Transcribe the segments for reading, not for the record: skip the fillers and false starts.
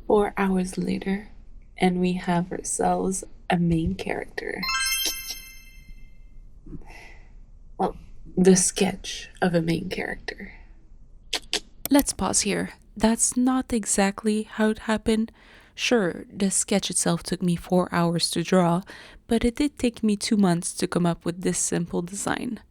4 hours later, and we have ourselves a main character. Well, the sketch of a main character. Let's pause here. That's not exactly how it happened. Sure, the sketch itself took me 4 hours to draw, but it did take me 2 months to come up with this simple design.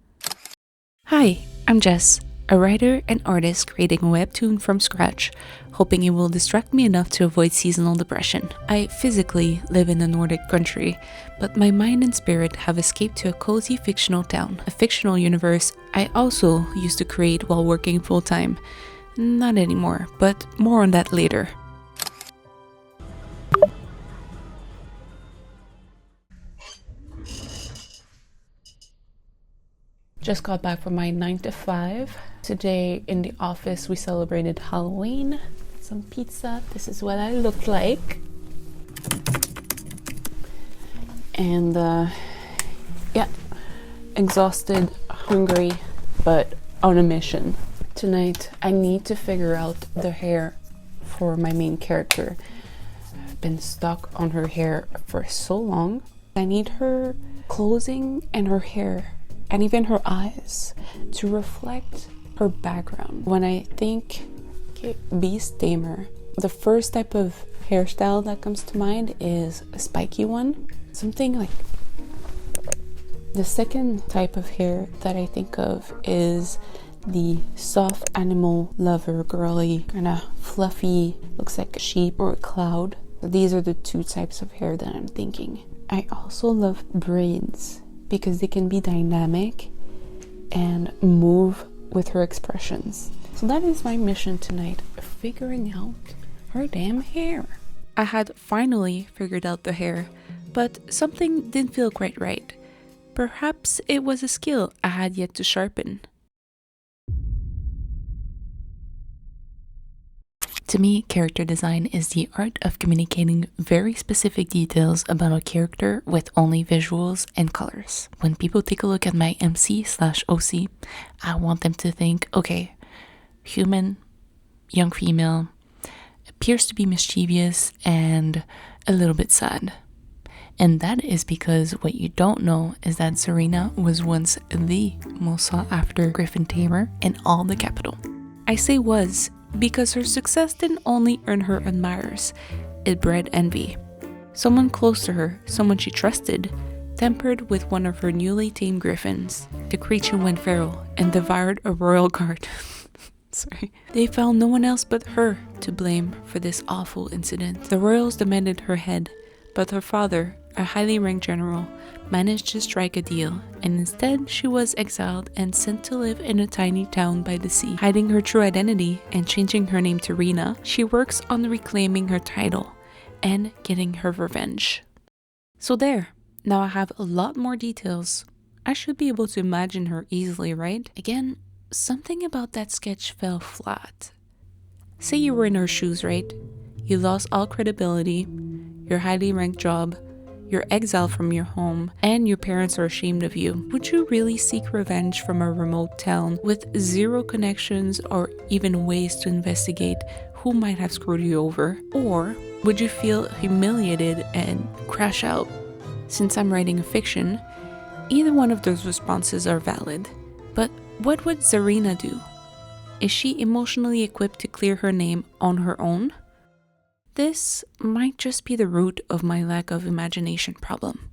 Hi, I'm Jess, a writer and artist creating a webtoon from scratch, hoping it will distract me enough to avoid seasonal depression. I physically live in a Nordic country, but my mind and spirit have escaped to a cozy fictional town, a fictional universe I also used to create while working full-time. Not anymore, but more on that later. Just got back from my 9 to 5. Today in the office we celebrated Halloween. Some pizza. This is what I look like. And yeah, exhausted, hungry, but on a mission. Tonight I need to figure out the hair for my main character. I've been stuck on her hair for so long. I need her clothing and her hair and even her eyes to reflect her background. When I think beast tamer, the first type of hairstyle that comes to mind is a spiky one, something like. The second type of hair that I think of is the soft animal lover, girly, kind of fluffy, looks like a sheep or a cloud. These are the two types of hair that I'm thinking. I also love braids because they can be dynamic and move with her expressions. So that is my mission tonight, figuring out her damn hair. I had finally figured out the hair, but something didn't feel quite right. Perhaps it was a skill I had yet to sharpen. To me, character design is the art of communicating very specific details about a character with only visuals and colors. When people take a look at my MC/OC, I want them to think, okay, human, young female, appears to be mischievous and a little bit sad. And that is because what you don't know is that Zarina was once the most sought after griffin tamer in all the capital. I say was because her success didn't only earn her admirers, it bred envy. Someone close to her, someone she trusted, tempered with one of her newly tamed griffins. The creature went feral and devoured a royal guard. Sorry. They found no one else but her to blame for this awful incident. The royals demanded her head, but her father, a highly ranked general, managed to strike a deal, and instead she was exiled and sent to live in a tiny town by the sea. Hiding her true identity and changing her name to Rina, she works on reclaiming her title and getting her revenge. So there, now I have a lot more details. I should be able to imagine her easily, right? Again, something about that sketch fell flat. Say you were in her shoes, right? You lost all credibility, your highly ranked job, you're exiled from your home, and your parents are ashamed of you. Would you really seek revenge from a remote town with zero connections or even ways to investigate who might have screwed you over? Or would you feel humiliated and crash out? Since I'm writing a fiction, either one of those responses are valid. But what would Zarina do? Is she emotionally equipped to clear her name on her own? This might just be the root of my lack of imagination problem.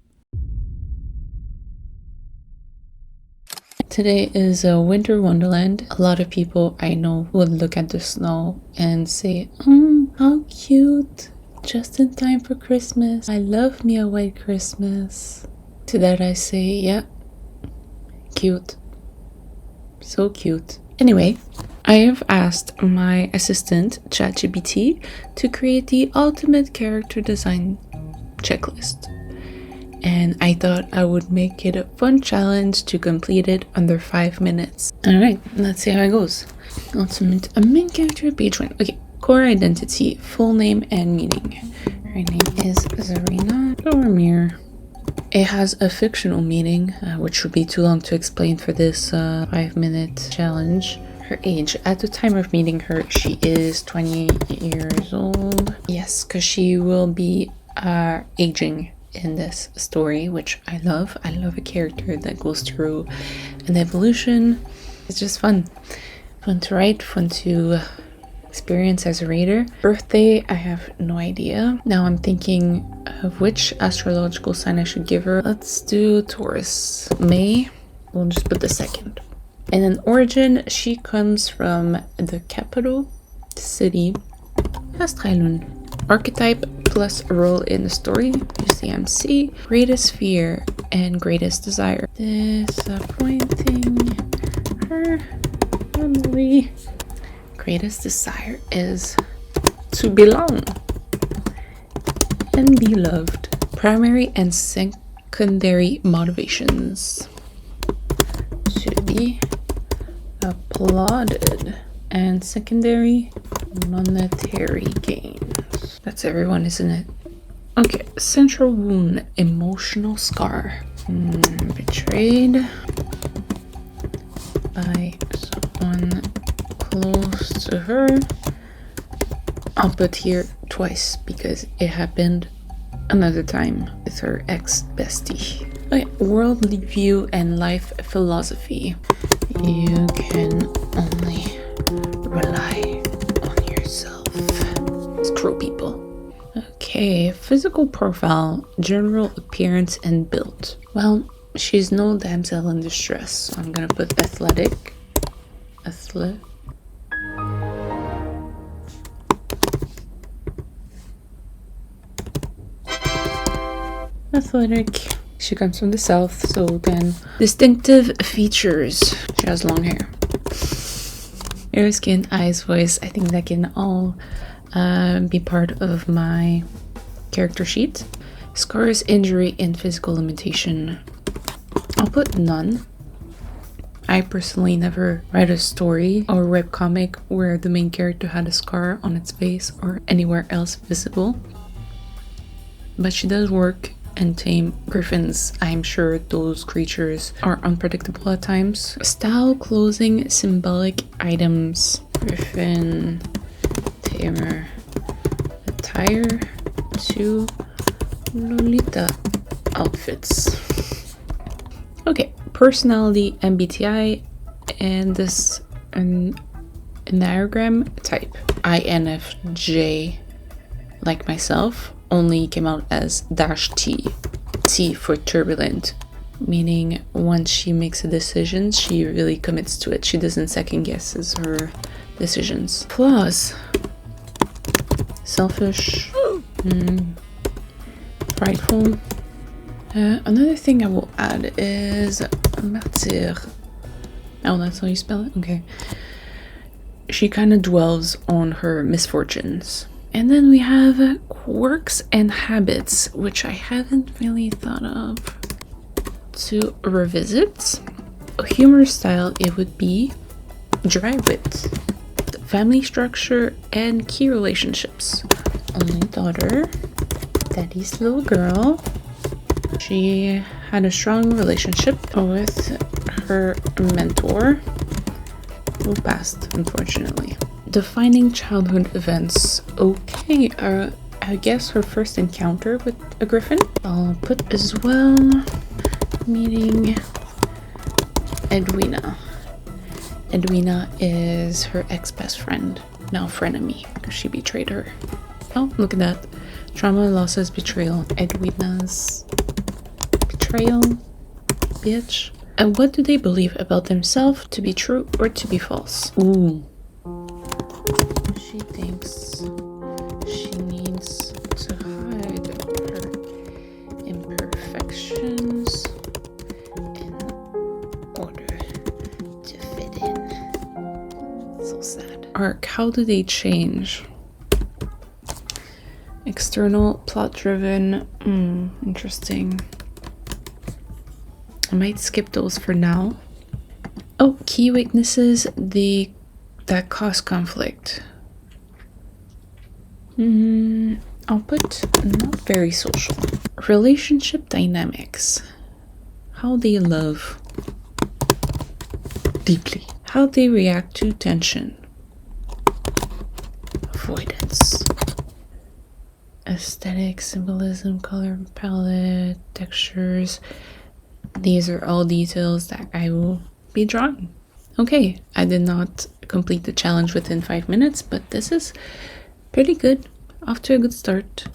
Today is a winter wonderland. A lot of people I know would look at the snow and say, how cute. Just in time for Christmas. I love me a white Christmas. To that I say, yeah, cute. So cute. Anyway, I have asked my assistant, ChatGPT, to create the ultimate character design checklist. And I thought I would make it a fun challenge to complete it under 5 minutes. Alright, let's see how it goes. Ultimate a main character, page 1. Okay, core identity, full name and meaning. Her name is Zarina Dormir. It has a fictional meaning, which would be too long to explain for this 5-minute challenge. Her age. At the time of meeting her, she is 28 years old. Yes, because she will be aging in this story, which I love. I love a character that goes through an evolution. It's just fun. Fun to write, fun to experience as a reader. Birthday, I have no idea. Now I'm thinking of which astrological sign I should give her. Let's do Taurus. May. We'll just put the 2nd. And in origin, she comes from the capital city, Astralun. Archetype plus role in the story, use the MC. Greatest fear and greatest desire. Disappointing her family. Greatest desire is to belong and be loved. Primary and secondary motivations. To be applauded. And secondary, monetary gains. That's everyone, isn't it? Okay, central wound, emotional scar. Betrayed by someone close to her. I'll put here twice because it happened another time with her ex-bestie. Okay, worldly view and life philosophy. You can only rely on yourself. Screw people. Okay, physical profile, general appearance and build. Well, she's no damsel in distress, so I'm gonna put athletic. Athletic. She comes from the south, so then distinctive features. She has long hair. Hair, skin, eyes, voice. I think that can all be part of my character sheet. Scars, injury, and physical limitation. I'll put none. I personally never read a story or webcomic where the main character had a scar on its face or anywhere else visible. But she does work and tame griffins. I'm sure those creatures are unpredictable at times. Style, clothing, symbolic items. Griffin, tamer, attire, 2 Lolita outfits. Okay, personality, MBTI, and this Enneagram type. INFJ, like myself, only came out as -T. T for turbulent, meaning once she makes a decision, she really commits to it. She doesn't second guess her decisions. Flaws. Selfish. Prideful. Another thing I will add is martyr. Oh, that's how you spell it? Okay. She kind of dwells on her misfortunes. And then we have quirks and habits, which I haven't really thought of to revisit. A humor style, it would be dry wit, family structure, and key relationships. Only daughter, daddy's little girl. She had a strong relationship with her mentor, who passed, unfortunately. Defining childhood events. Okay, I guess her first encounter with a griffin. I'll put as well meeting Edwina. Edwina is her ex-best friend, now frenemy, because she betrayed her. Oh, look at that. Trauma, losses, betrayal. Edwina's betrayal, bitch. And what do they believe about themselves to be true or to be false? Ooh. She thinks she needs to hide her imperfections in order to fit in. So sad. Arc, how do they change? External, plot-driven. Interesting. I might skip those for now. Oh, key weaknesses, that cause conflict. I'll put not very social. Relationship dynamics. How they love deeply. How they react to tension. Avoidance. Aesthetic, symbolism, color palette, textures. These are all details that I will be drawing. Okay, I did not complete the challenge within 5 minutes, but this is pretty good. Off to a good start,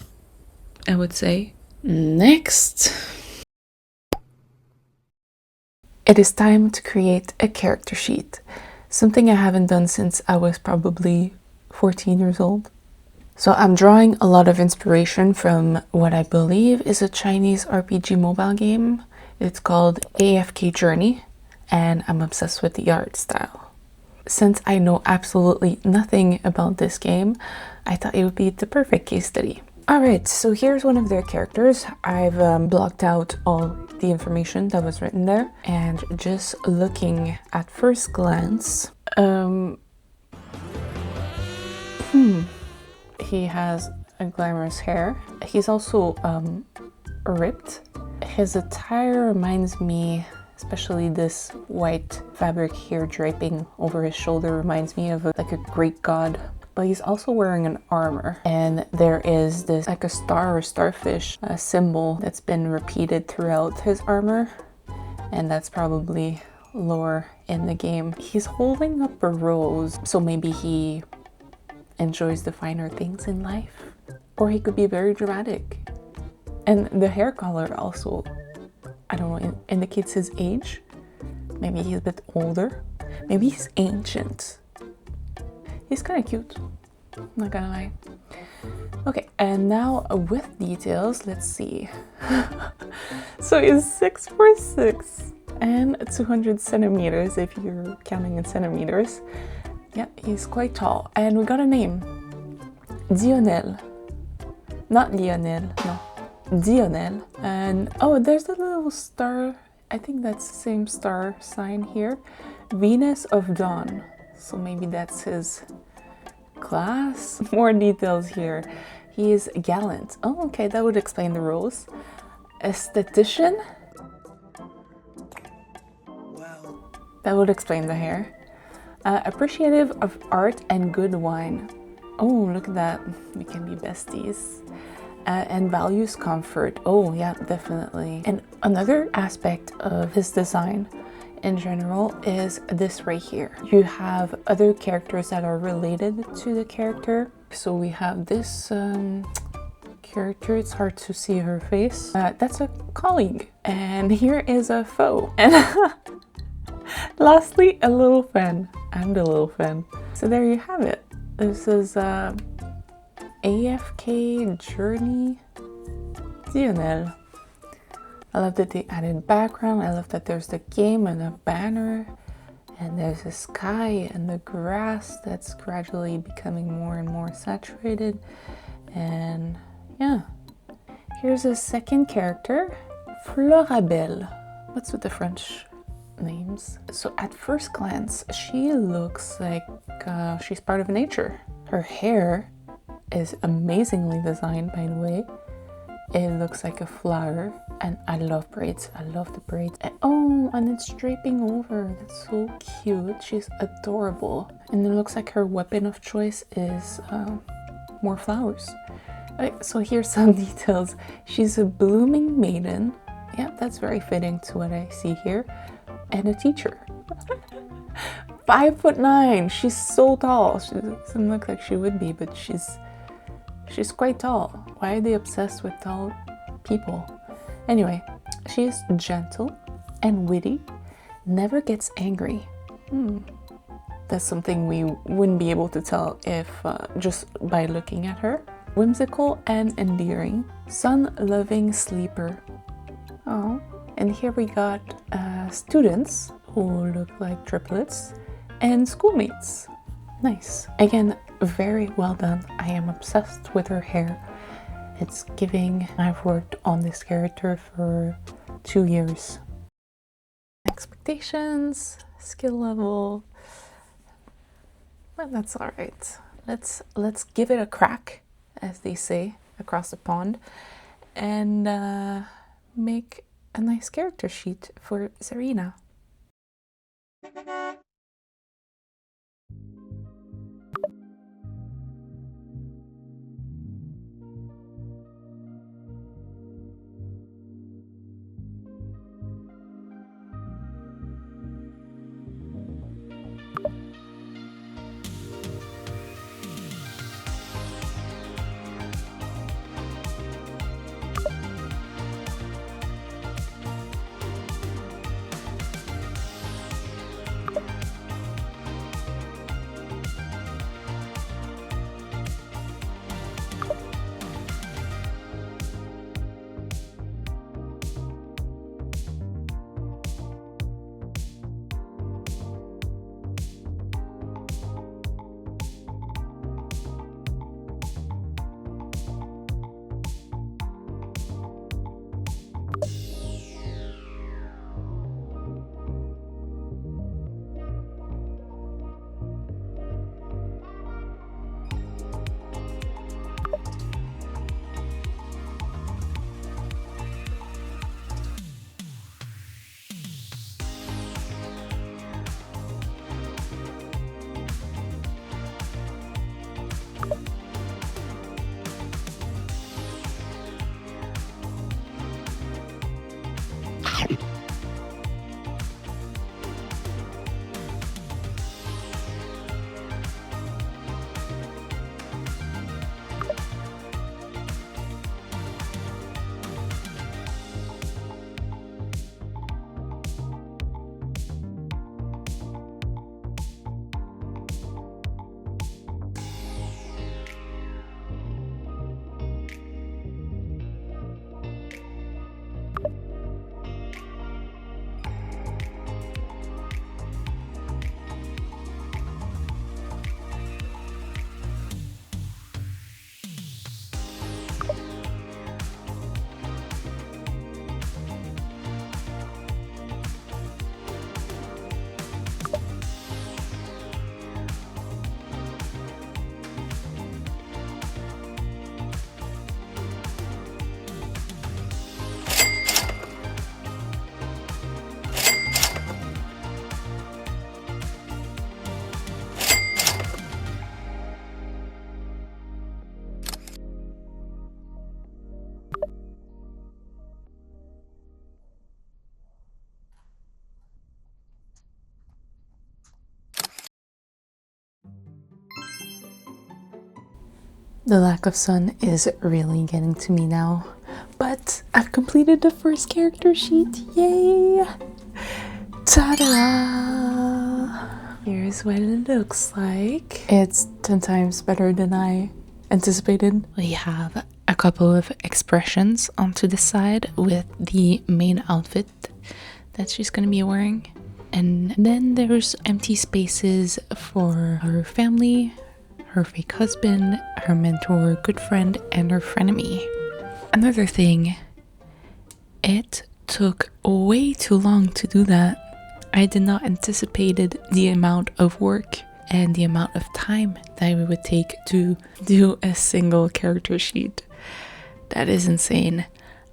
I would say. Next, it is time to create a character sheet. Something I haven't done since I was probably 14 years old. So I'm drawing a lot of inspiration from what I believe is a Chinese RPG mobile game. It's called AFK Journey, and I'm obsessed with the art style. Since I know absolutely nothing about this game, I thought it would be the perfect case study. Alright, so here's one of their characters. I've blocked out all the information that was written there, and just looking at first glance, he has a glamorous hair. He's also ripped. His attire reminds me, especially this white fabric here draping over his shoulder, reminds me of like a Greek god. But he's also wearing an armor, and there is this like a star or starfish symbol that's been repeated throughout his armor, and that's probably lore in the game. He's holding up a rose, so maybe he enjoys the finer things in life, or he could be very dramatic. And the hair color also, I don't know, indicates his age. Maybe he's a bit older, maybe he's ancient. He's kind of cute, not gonna lie. Okay, and now with details, let's see. So he's 6'6" and 200 centimeters if you're counting in centimeters. Yeah, he's quite tall. And we got a name. Dionel. Not Lionel, no. Dionel. And oh, there's a little star. I think that's the same star sign here. Venus of Dawn. So maybe that's his class. More details here. He is gallant. Oh, okay, that would explain the rose. Aesthetician. Wow. That would explain the hair. Appreciative of art and good wine. Oh, look at that. We can be besties. And values comfort. Oh, yeah, definitely. And another aspect of his design in general is this right here. You have other characters that are related to the character. So we have this character. It's hard to see her face. That's a colleague. And here is a foe. And lastly, a little fan. I'm the little fan. So there you have it. This is AFK Journey Dionel. I love that they added background. I love that there's the game and a banner. And there's the sky and the grass that's gradually becoming more and more saturated. And yeah. Here's a second character, Florabelle. What's with the French names? So at first glance, she looks like she's part of nature. Her hair is amazingly designed, by the way. It looks like a flower, and I love braids. I love the braids. Oh, and it's draping over. That's so cute. She's adorable. And it looks like her weapon of choice is more flowers. So here's some details. She's a blooming maiden. Yeah, that's very fitting to what I see here. And a teacher. 5'9". She's so tall. She doesn't look like she would be, but she's quite tall. Why are they obsessed with tall people? Anyway, she's gentle and witty, never gets angry. That's something we wouldn't be able to tell if just by looking at her. Whimsical and endearing, sun-loving sleeper. Oh, and here we got students who look like triplets and schoolmates. Nice. Again, very well done. I am obsessed with her hair. It's giving. I've worked on this character for 2 years. Expectations, skill level, but that's all right. Let's give it a crack, as they say. across the pond and make a nice character sheet for Zarina. The lack of sun is really getting to me now, but I've completed the first character sheet. Yay! Ta-da! Here's what it looks like. It's 10 times better than I anticipated. We have a couple of expressions onto the side with the main outfit that she's gonna be wearing. And then there's empty spaces for her family, her fake husband, her mentor, good friend, and her frenemy. Another thing, it took way too long to do that. I did not anticipate the amount of work and the amount of time that it would take to do a single character sheet. That is insane.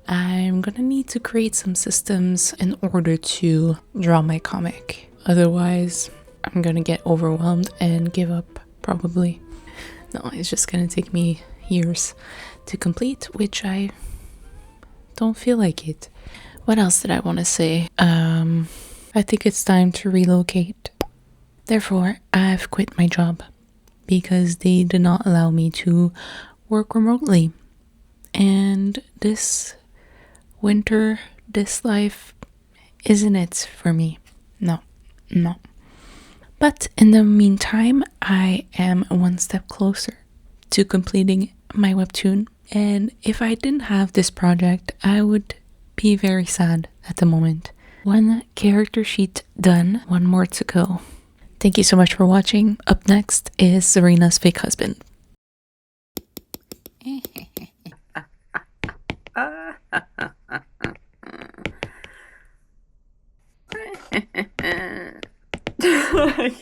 I'm gonna need to create some systems in order to draw my comic. Otherwise, I'm gonna get overwhelmed and give up, probably. No, it's just gonna take me years to complete, which I don't feel like it. What else did I want to say? I think it's time to relocate. Therefore, I've quit my job because they did not allow me to work remotely. And this winter, this life isn't it for me. No. But in the meantime, I am one step closer to completing my webtoon. And if I didn't have this project, I would be very sad at the moment. One character sheet done, one more to go. Thank you so much for watching. Up next is Zarina's fake husband. I